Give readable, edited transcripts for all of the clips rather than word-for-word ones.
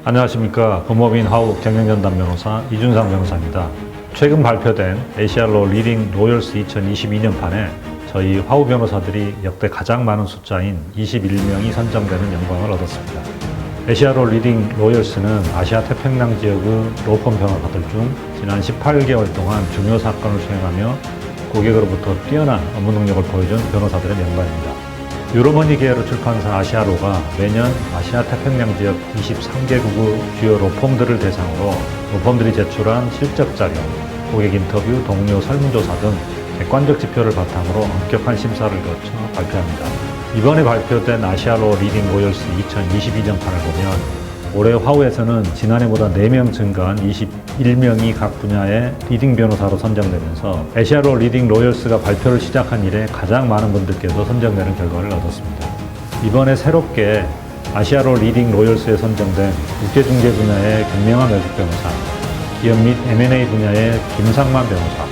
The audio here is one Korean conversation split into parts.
안녕하십니까. 법무법인 화우 경영전담 변호사 이준상 변호사입니다. 최근 발표된 ACR로 리딩 로열스 2022년판에 저희 화우 변호사들이 역대 가장 많은 숫자인 21명이 선정되는 영광을 얻었습니다. ACR로 리딩 로열스는 아시아 태평양 지역의 로펌 변호사들 중 지난 18개월 동안 중요 사건을 수행하며 고객으로부터 뛰어난 업무 능력을 보여준 변호사들의 명단입니다. 유로머니 계열의 출판사 아시아로가 매년 아시아 태평양 지역 23개국의 주요 로펌들을 대상으로 로펌들이 제출한 실적 자료, 고객 인터뷰, 동료 설문조사 등 객관적 지표를 바탕으로 엄격한 심사를 거쳐 발표합니다. 이번에 발표된 아시아로 리딩 로열스 2022년판을 보면 올해 화우에서는 지난해보다 4명 증가한 21명이 각 분야의 리딩 변호사로 선정되면서 아시아로 리딩 로열스가 발표를 시작한 이래 가장 많은 분들께서 선정되는 결과를 얻었습니다. 이번에 새롭게 아시아로 리딩 로열스에 선정된 국제중개 분야의 김명환 외국 변호사, 기업 및 M&A 분야의 김상만 변호사,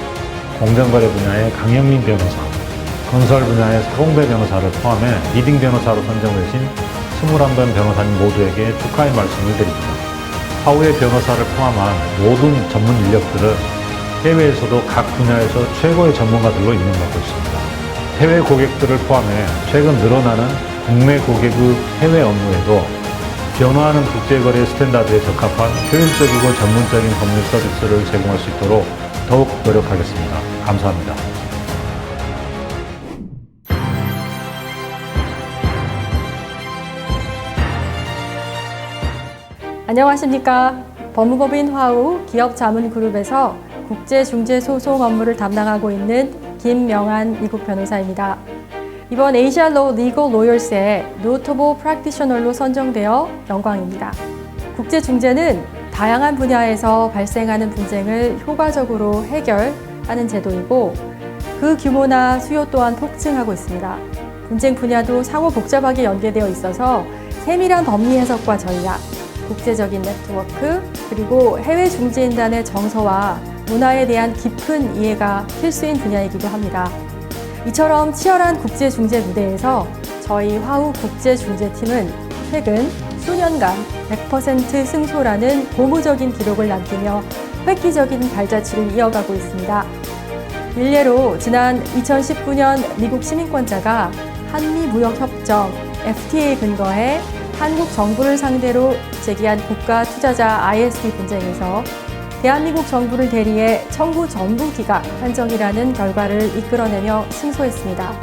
공정거래 분야의 강영민 변호사, 건설 분야의 서공배 변호사를 포함해 리딩 변호사로 선정되신 21분 변호사님 모두에게 축하의 말씀을 드립니다. 화우의 변호사를 포함한 모든 전문 인력들은 해외에서도 각 분야에서 최고의 전문가들로 임명받고 있습니다. 해외 고객들을 포함해 최근 늘어나는 국내 고객의 해외 업무에도 변화하는 국제거래 스탠다드에 적합한 효율적이고 전문적인 법률 서비스를 제공할 수 있도록 더욱 노력하겠습니다. 감사합니다. 안녕하십니까. 법무법인 화우 기업자문그룹에서 국제중재소송 업무를 담당하고 있는 김명환 미국 변호사입니다. 이번 ACR로 리걸 로열스에 노터블 프랙티셔널로 선정되어 영광입니다. 국제중재는 다양한 분야에서 발생하는 분쟁을 효과적으로 해결하는 제도이고 그 규모나 수요 또한 폭증하고 있습니다. 분쟁 분야도 상호 복잡하게 연계되어 있어서 세밀한 법리 해석과 전략, 국제적인 네트워크, 그리고 해외 중재인단의 정서와 문화에 대한 깊은 이해가 필수인 분야이기도 합니다. 이처럼 치열한 국제중재 무대에서 저희 화우 국제중재팀은 최근 수년간 100% 승소라는 고무적인 기록을 남기며 획기적인 발자취를 이어가고 있습니다. 일례로 지난 2019년 미국 시민권자가 한미무역협정 FTA에 근거해 한국 정부를 상대로 제기한 국가 투자자 ISD 분쟁에서 대한민국 정부를 대리해 청구 전부 기각 판정이라는 결과를 이끌어내며 승소했습니다.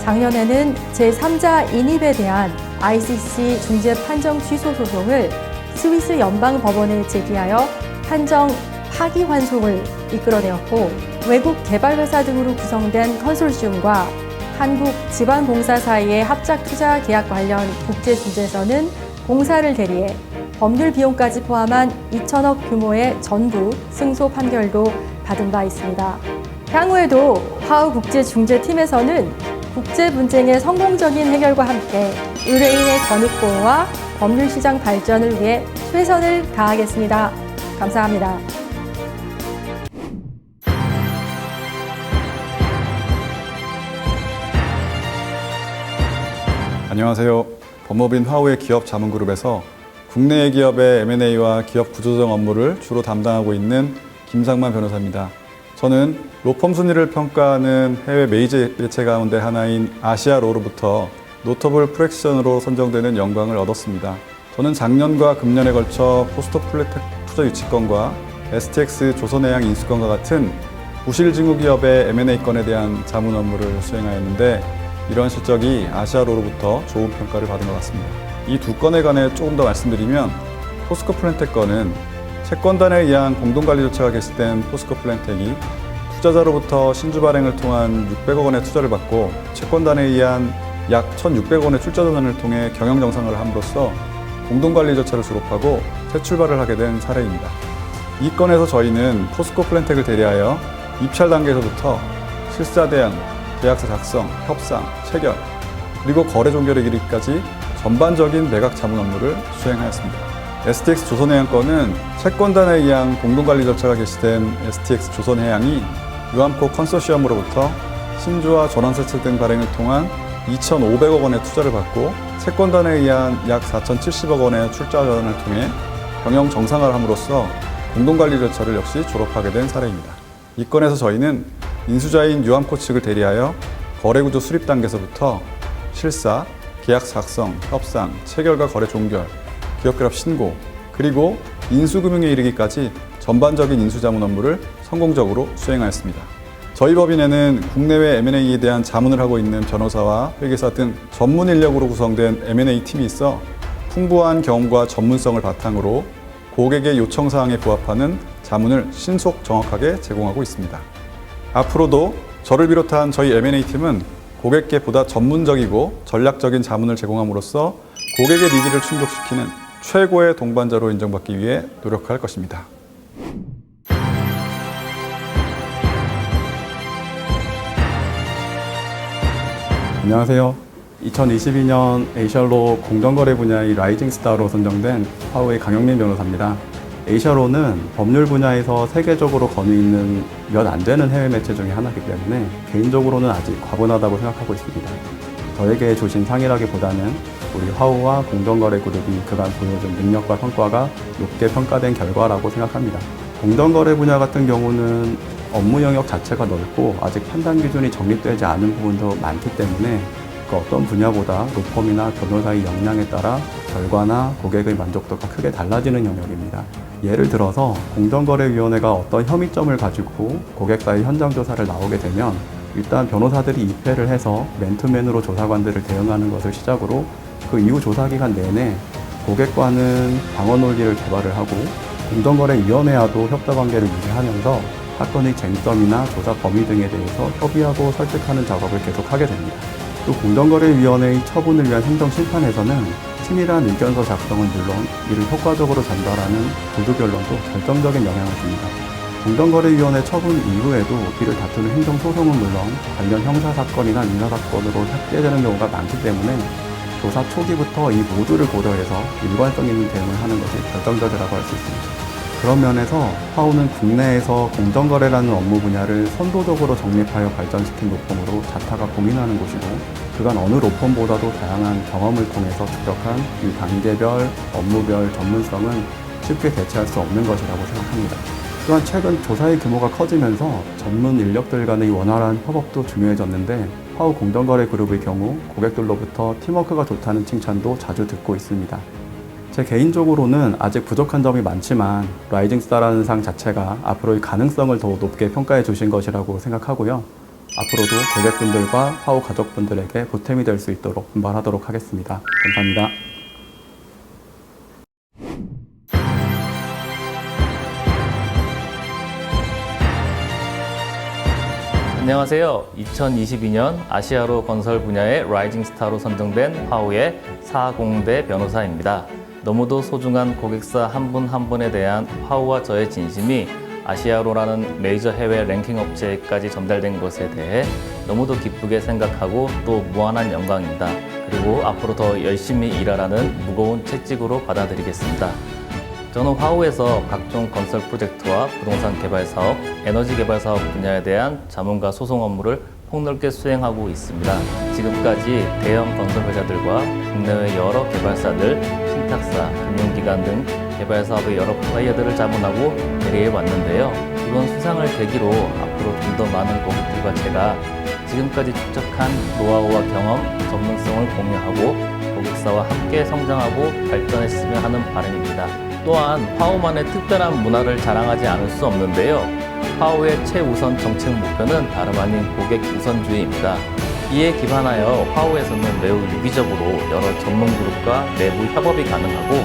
작년에는 제3자 인입에 대한 ICC 중재 판정 취소 소송을 스위스 연방법원에 제기하여 판정 파기환송을 이끌어내었고, 외국 개발회사 등으로 구성된 컨소시엄과 한국 지방공사 사이의 합작 투자 계약 관련 국제중재에서는 공사를 대리해 법률 비용까지 포함한 2천억 규모의 전부 승소 판결도 받은 바 있습니다. 향후에도 화우 국제중재팀에서는 국제 분쟁의 성공적인 해결과 함께 의뢰인의 권익 보호와 법률 시장 발전을 위해 최선을 다하겠습니다. 감사합니다. 안녕하세요. 법무법인 화우의 기업자문그룹에서 국내 기업의 M&A와 기업 구조조정 업무를 주로 담당하고 있는 김상만 변호사입니다. 저는 로펌 순위를 평가하는 해외 메이저 매체 가운데 하나인 아시아로로부터 노터블 프랙티셔널로 선정되는 영광을 얻었습니다. 저는 작년과 금년에 걸쳐 포스토플래텍 투자 유치권과 STX 조선해양 인수권과 같은 부실징후 기업의 M&A 건에 대한 자문 업무를 수행하였는데, 이런 실적이 아시아로로부터 좋은 평가를 받은 것 같습니다. 이 두 건에 관해 조금 더 말씀드리면, 포스코 플랜텍 건은 채권단에 의한 공동관리 조차가 개시된 포스코 플랜텍이 투자자로부터 신주 발행을 통한 600억 원의 투자를 받고 채권단에 의한 약 1,600억 원의 출자 전환을 통해 경영 정상화를 함으로써 공동관리 절차를 수립하고 새 출발을 하게 된 사례입니다. 이 건에서 저희는 포스코 플랜텍을 대리하여 입찰 단계에서부터 실사 대응, 계약서 작성, 협상, 체결, 그리고 거래 종결에 이르기까지 전반적인 매각 자문 업무를 수행하였습니다. STX 조선해양 건은 채권단에 의한 공동관리 절차가 개시된 STX 조선해양이 유암코 컨소시엄으로부터 신주와 전환세차 등 발행을 통한 2,500억 원의 투자를 받고 채권단에 의한 약 4,070억 원의 출자 전환을 통해 경영 정상화를 함으로써 공동관리 절차를 역시 졸업하게 된 사례입니다. 이 건에서 저희는 인수자인 유암코 측을 대리하여 거래구조 수립 단계에서부터 실사, 계약 작성, 협상, 체결과 거래 종결, 기업결합 신고, 그리고 인수금융에 이르기까지 전반적인 인수자문 업무를 성공적으로 수행하였습니다. 저희 법인에는 국내외 M&A에 대한 자문을 하고 있는 변호사와 회계사 등 전문 인력으로 구성된 M&A 팀이 있어 풍부한 경험과 전문성을 바탕으로 고객의 요청사항에 부합하는 자문을 신속 정확하게 제공하고 있습니다. 앞으로도 저를 비롯한 저희 M&A 팀은 고객께 보다 전문적이고 전략적인 자문을 제공함으로써 고객의 니즈를 충족시키는 최고의 동반자로 인정받기 위해 노력할 것입니다. 안녕하세요. 2022년 에이셜로 공정거래 분야의 라이징 스타로 선정된 화우의 강영민 변호사입니다. 에이셜로는 법률 분야에서 세계적으로 권위 있는 몇 안 되는 해외 매체 중에 하나이기 때문에 개인적으로는 아직 과분하다고 생각하고 있습니다. 저에게 주신 상이라기보다는 우리 화우와 공정거래 그룹이 그간 보여준 능력과 성과가 높게 평가된 결과라고 생각합니다. 공정거래 분야 같은 경우는 업무 영역 자체가 넓고 아직 판단 기준이 정립되지 않은 부분도 많기 때문에 그 어떤 분야보다 로펌이나 변호사의 역량에 따라 결과나 고객의 만족도가 크게 달라지는 영역입니다. 예를 들어서 공정거래위원회가 어떤 혐의점을 가지고 고객사의 현장 조사를 나오게 되면 일단 변호사들이 입회를 해서 맨투맨으로 조사관들을 대응하는 것을 시작으로 그 이후 조사기간 내내 고객과는 방어 논리를 개발을 하고 공정거래위원회와도 협사관계를 유지하면서 사건의 쟁점이나 조사 범위 등에 대해서 협의하고 설득하는 작업을 계속하게 됩니다. 또 공정거래위원회의 처분을 위한 행정심판에서는 치밀한 의견서 작성은 물론 이를 효과적으로 전달하는 보도결론도 결정적인 영향을 줍니다. 공정거래위원회 처분 이후에도 이를 다투는 행정소송은 물론 관련 형사사건이나 민사사건으로 협계되는 경우가 많기 때문에 조사 초기부터 이 모두를 고려해서 일관성 있는 대응을 하는 것이 결정적이라고 할 수 있습니다. 그런 면에서 화우는 국내에서 공정거래라는 업무 분야를 선도적으로 정립하여 발전시킨 로펌으로 자타가 공인하는 곳이고 그간 어느 로펌보다도 다양한 경험을 통해서 축적한 이 단계별, 업무별 전문성은 쉽게 대체할 수 없는 것이라고 생각합니다. 또한 최근 조사의 규모가 커지면서 전문 인력들 간의 원활한 협업도 중요해졌는데 화우 공정거래 그룹의 경우 고객들로부터 팀워크가 좋다는 칭찬도 자주 듣고 있습니다. 제 개인적으로는 아직 부족한 점이 많지만 라이징 스타라는 상 자체가 앞으로의 가능성을 더 높게 평가해 주신 것이라고 생각하고요. 앞으로도 고객분들과 화우 가족분들에게 보탬이 될 수 있도록 분발하도록 하겠습니다. 감사합니다. 안녕하세요. 2022년 아시아로 건설 분야의 라이징 스타로 선정된 화우의 사공대 변호사입니다. 너무도 소중한 고객사 한 분 한 분에 대한 화우와 저의 진심이 아시아로라는 메이저 해외 랭킹 업체까지 전달된 것에 대해 너무도 기쁘게 생각하고 또 무한한 영광입니다. 그리고 앞으로 더 열심히 일하라는 무거운 채찍으로 받아들이겠습니다. 저는 화우에서 각종 건설 프로젝트와 부동산 개발 사업, 에너지 개발 사업 분야에 대한 자문과 소송 업무를 폭넓게 수행하고 있습니다. 지금까지 대형 건설 회사들과 국내외 여러 개발사들, 신탁사, 금융기관 등 개발 사업의 여러 플레이어들을 자문하고 대리해 왔는데요. 이번 수상을 계기로 앞으로 좀 더 많은 고객들과 제가 지금까지 축적한 노하우와 경험, 전문성을 공유하고 고객사와 함께 성장하고 발전했으면 하는 바람입니다. 또한 화우만의 특별한 문화를 자랑하지 않을 수 없는데요. 화우의 최우선 정책 목표는 다름 아닌 고객 우선주의입니다. 이에 기반하여 화우에서는 매우 유기적으로 여러 전문 그룹과 내부 협업이 가능하고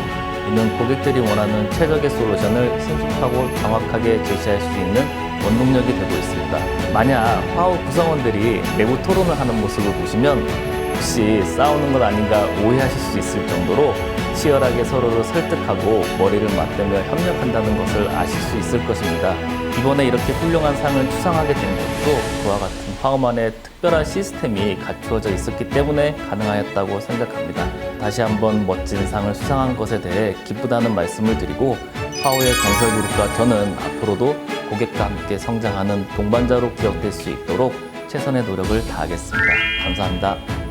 이는 고객들이 원하는 최적의 솔루션을 신속하고 정확하게 제시할 수 있는 원동력이 되고 있습니다. 만약 화우 구성원들이 내부 토론을 하는 모습을 보시면 혹시 싸우는 것 아닌가 오해하실 수 있을 정도로 치열하게 서로를 설득하고 머리를 맞대며 협력한다는 것을 아실 수 있을 것입니다. 이번에 이렇게 훌륭한 상을 수상하게 된 것도 그와 같은 화우만의 특별한 시스템이 갖추어져 있었기 때문에 가능하였다고 생각합니다. 다시 한번 멋진 상을 수상한 것에 대해 기쁘다는 말씀을 드리고 화우의 건설그룹과 저는 앞으로도 고객과 함께 성장하는 동반자로 기억될 수 있도록 최선의 노력을 다하겠습니다. 감사합니다.